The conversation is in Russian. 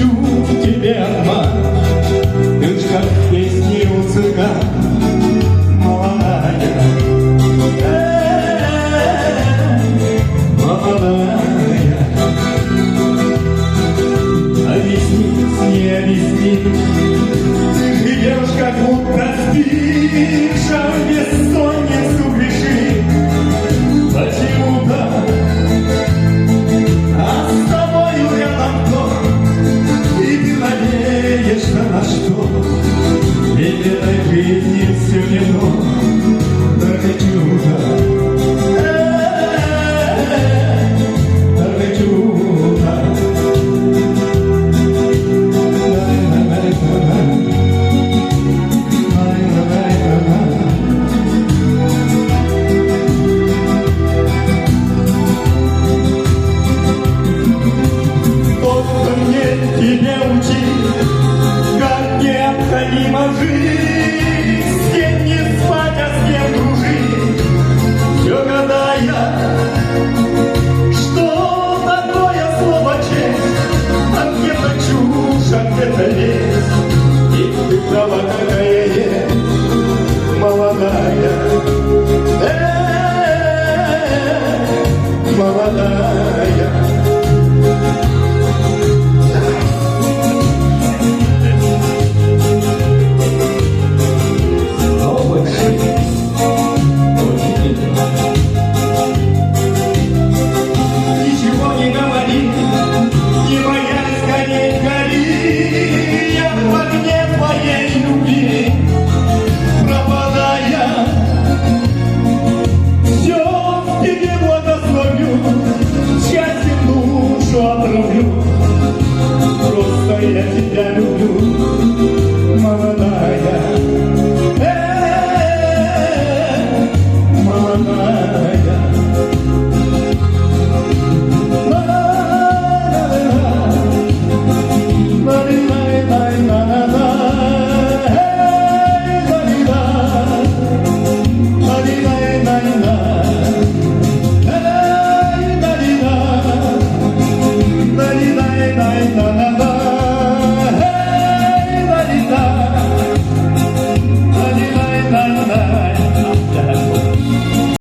хочу тебе обман. Ты ж как в песне у цыган, молодая, молодая. Объяснить, не объяснить, ты живешь, как будто спишь, а в бессонницу грешишь. Почему-то, а с тобою рядом кто, и ты надеешься на что? Ведь в этой жизни все не то, только чудо, только чудо. Тебя учить, как необходимо жить, с кем не спать, а с кем дружить, все гадая, что такое слово честь, а где-то чушь, а где-то лесть, и ты права, какая есть, молодая, молодая. Просто я тебя люблю.